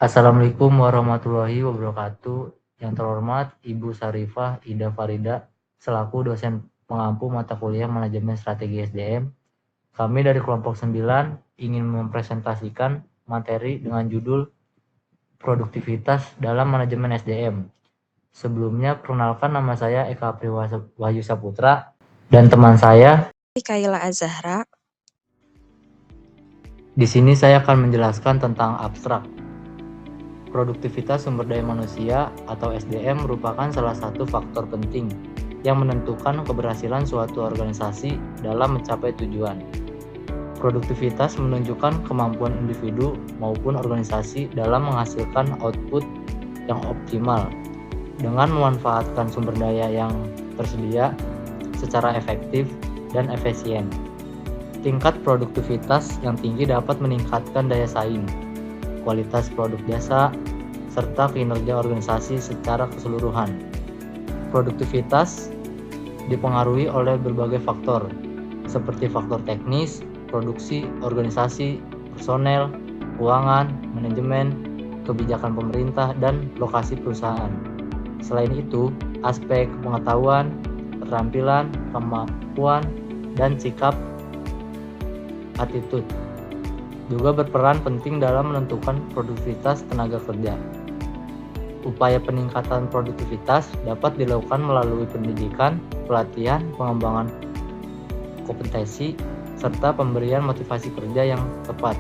Assalamualaikum warahmatullahi wabarakatuh. Yang terhormat Ibu Sarifah Ida Farida selaku dosen pengampu mata kuliah Manajemen Strategi SDM. Kami dari kelompok 9 ingin mempresentasikan materi dengan judul Produktivitas dalam Manajemen SDM. Sebelumnya, perkenalkan nama saya Eka Wahyu Saputra dan teman saya Kaila Azahra. Di sini saya akan menjelaskan tentang abstrak. Produktivitas sumber daya manusia atau SDM merupakan salah satu faktor penting yang menentukan keberhasilan suatu organisasi dalam mencapai tujuan. Produktivitas menunjukkan kemampuan individu maupun organisasi dalam menghasilkan output yang optimal dengan memanfaatkan sumber daya yang tersedia secara efektif dan efisien. Tingkat produktivitas yang tinggi dapat meningkatkan daya saing, kualitas produk jasa, serta kinerja organisasi secara keseluruhan. Produktivitas dipengaruhi oleh berbagai faktor, seperti faktor teknis, produksi, organisasi, personel, keuangan, manajemen, kebijakan pemerintah, dan lokasi perusahaan. Selain itu, aspek pengetahuan, keterampilan, kemampuan, dan sikap attitude juga berperan penting dalam menentukan produktivitas tenaga kerja. Upaya peningkatan produktivitas dapat dilakukan melalui pendidikan, pelatihan, pengembangan kompetensi, serta pemberian motivasi kerja yang tepat.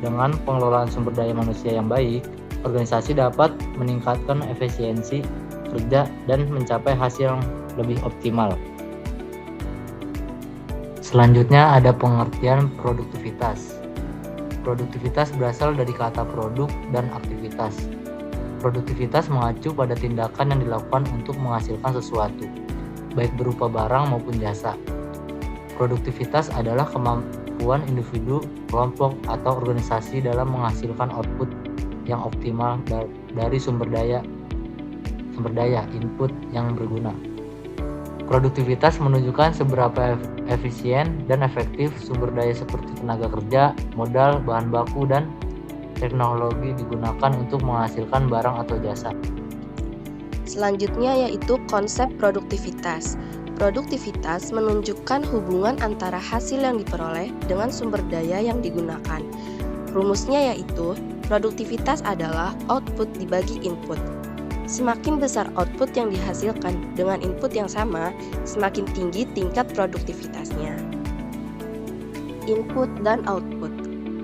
Dengan pengelolaan sumber daya manusia yang baik, organisasi dapat meningkatkan efisiensi kerja dan mencapai hasil yang lebih optimal. Selanjutnya ada pengertian produktivitas. Produktivitas berasal dari kata produk dan aktivitas. Produktivitas mengacu pada tindakan yang dilakukan untuk menghasilkan sesuatu, baik berupa barang maupun jasa. Produktivitas adalah kemampuan individu, kelompok, atau organisasi dalam menghasilkan output yang optimal dari sumber daya input yang berguna. Produktivitas menunjukkan seberapa efisien dan efektif sumber daya seperti tenaga kerja, modal, bahan baku, dan teknologi digunakan untuk menghasilkan barang atau jasa. Selanjutnya yaitu konsep produktivitas. Produktivitas menunjukkan hubungan antara hasil yang diperoleh dengan sumber daya yang digunakan. Rumusnya yaitu produktivitas adalah output dibagi input. Semakin besar output yang dihasilkan dengan input yang sama, semakin tinggi tingkat produktivitasnya. Input dan output.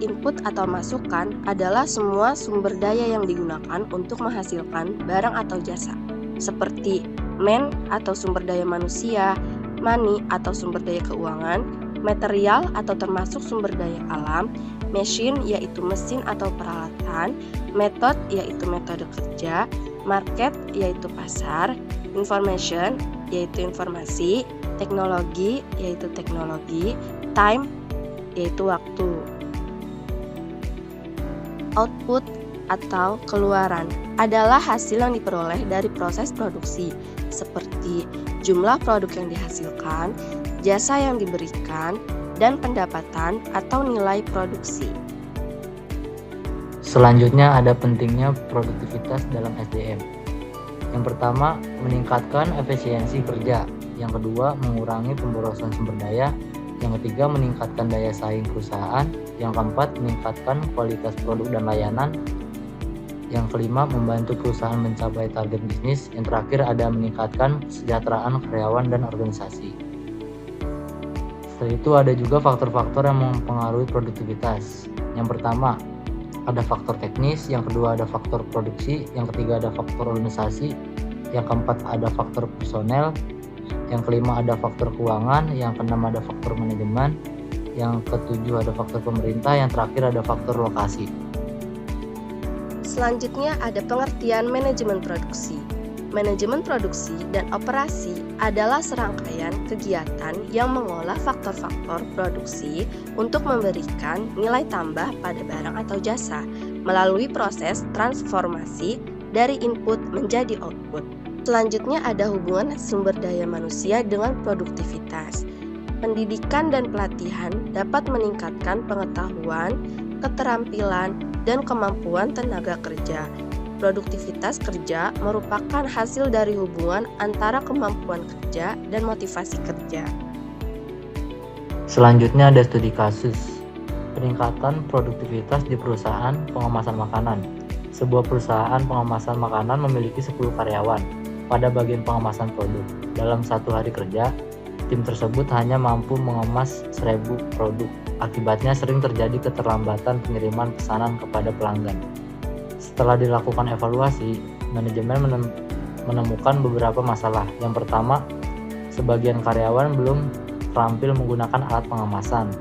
Input atau masukan adalah semua sumber daya yang digunakan untuk menghasilkan barang atau jasa, seperti man atau sumber daya manusia, money atau sumber daya keuangan, material atau termasuk sumber daya alam, machine yaitu mesin atau peralatan, method yaitu metode kerja, market yaitu pasar, information yaitu informasi, teknologi yaitu teknologi, time yaitu waktu. Output atau keluaran adalah hasil yang diperoleh dari proses produksi, seperti jumlah produk yang dihasilkan, jasa yang diberikan, dan pendapatan atau nilai produksi. Selanjutnya ada pentingnya produktivitas dalam SDM. Yang pertama, meningkatkan efisiensi kerja. Yang kedua, mengurangi pemborosan sumber daya. Yang ketiga, meningkatkan daya saing perusahaan. Yang keempat, meningkatkan kualitas produk dan layanan. Yang kelima, membantu perusahaan mencapai target bisnis. Yang terakhir, ada meningkatkan kesejahteraan karyawan dan organisasi. Setelah itu ada juga faktor-faktor yang mempengaruhi produktivitas. Yang pertama, ada faktor teknis, yang kedua ada faktor produksi, yang ketiga ada faktor organisasi, yang keempat ada faktor personel, yang kelima ada faktor keuangan, yang keenam ada faktor manajemen, yang ketujuh ada faktor pemerintah, yang terakhir ada faktor lokasi. Selanjutnya ada pengertian manajemen produksi. Manajemen produksi dan operasi adalah serangkaian kegiatan yang mengolah faktor-faktor produksi untuk memberikan nilai tambah pada barang atau jasa melalui proses transformasi dari input menjadi output. Selanjutnya ada hubungan sumber daya manusia dengan produktivitas. Pendidikan dan pelatihan dapat meningkatkan pengetahuan, keterampilan, dan kemampuan tenaga kerja. Produktivitas kerja merupakan hasil dari hubungan antara kemampuan kerja dan motivasi kerja. Selanjutnya ada studi kasus. Peningkatan produktivitas di perusahaan pengemasan makanan. Sebuah perusahaan pengemasan makanan memiliki 10 karyawan pada bagian pengemasan produk. Dalam satu hari kerja, tim tersebut hanya mampu mengemas 1000 produk. Akibatnya sering terjadi keterlambatan pengiriman pesanan kepada pelanggan. Setelah dilakukan evaluasi, manajemen menemukan beberapa masalah. Yang pertama, sebagian karyawan belum terampil menggunakan alat pengemasan.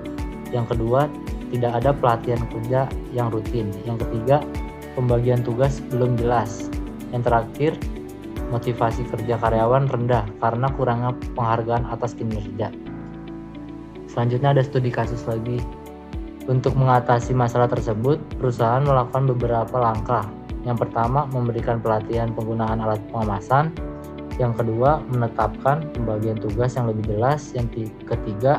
Yang kedua, tidak ada pelatihan kerja yang rutin. Yang ketiga, pembagian tugas belum jelas. Yang terakhir, motivasi kerja karyawan rendah karena kurangnya penghargaan atas kinerja. Selanjutnya ada studi kasus lagi. Untuk mengatasi masalah tersebut, perusahaan melakukan beberapa langkah. Yang pertama, memberikan pelatihan penggunaan alat pengemasan. Yang kedua, menetapkan pembagian tugas yang lebih jelas. Yang ketiga,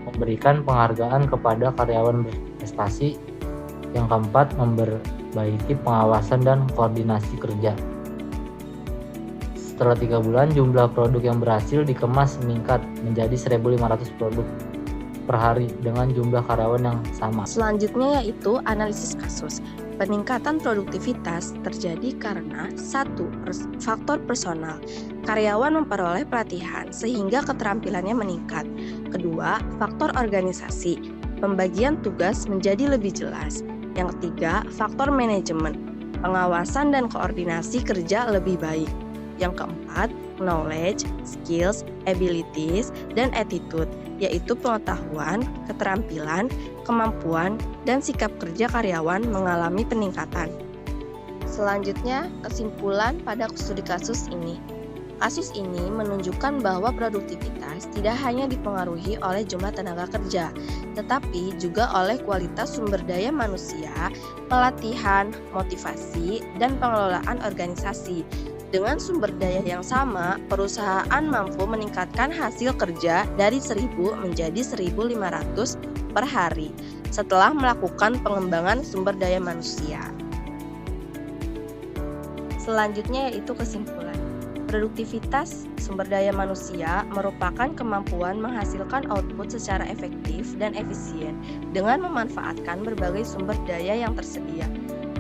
memberikan penghargaan kepada karyawan berprestasi. Yang keempat, memperbaiki pengawasan dan koordinasi kerja. Setelah 3 bulan, jumlah produk yang berhasil dikemas meningkat menjadi 1.500 produk per hari dengan jumlah karyawan yang sama. Selanjutnya yaitu analisis kasus. Peningkatan produktivitas terjadi karena 1. Faktor personal. Karyawan memperoleh pelatihan sehingga keterampilannya meningkat. Kedua, faktor organisasi. Pembagian tugas menjadi lebih jelas. Yang ketiga, faktor manajemen. Pengawasan dan koordinasi kerja lebih baik. Yang keempat, knowledge, skills, abilities, dan attitude, yaitu pengetahuan, keterampilan, kemampuan, dan sikap kerja karyawan mengalami peningkatan. Selanjutnya, kesimpulan pada studi kasus ini. Kasus ini menunjukkan bahwa produktivitas tidak hanya dipengaruhi oleh jumlah tenaga kerja, tetapi juga oleh kualitas sumber daya manusia, pelatihan, motivasi, dan pengelolaan organisasi. Dengan sumber daya yang sama, perusahaan mampu meningkatkan hasil kerja dari 1.000 menjadi 1.500 per hari setelah melakukan pengembangan sumber daya manusia. Selanjutnya yaitu kesimpulan. Produktivitas sumber daya manusia merupakan kemampuan menghasilkan output secara efektif dan efisien dengan memanfaatkan berbagai sumber daya yang tersedia.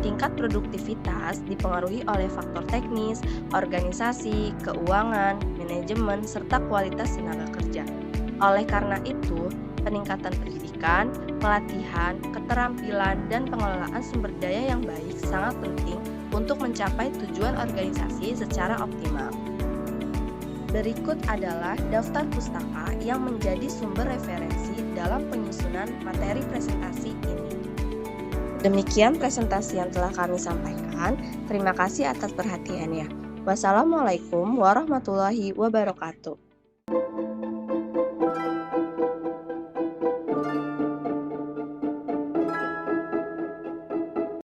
Tingkat produktivitas dipengaruhi oleh faktor teknis, organisasi, keuangan, manajemen, serta kualitas tenaga kerja. Oleh karena itu, peningkatan pendidikan, pelatihan, keterampilan, dan pengelolaan sumber daya yang baik sangat penting untuk mencapai tujuan organisasi secara optimal. Berikut adalah daftar pustaka yang menjadi sumber referensi dalam penyusunan materi presentasi ini. Demikian presentasi yang telah kami sampaikan. Terima kasih atas perhatiannya. Wassalamualaikum warahmatullahi wabarakatuh.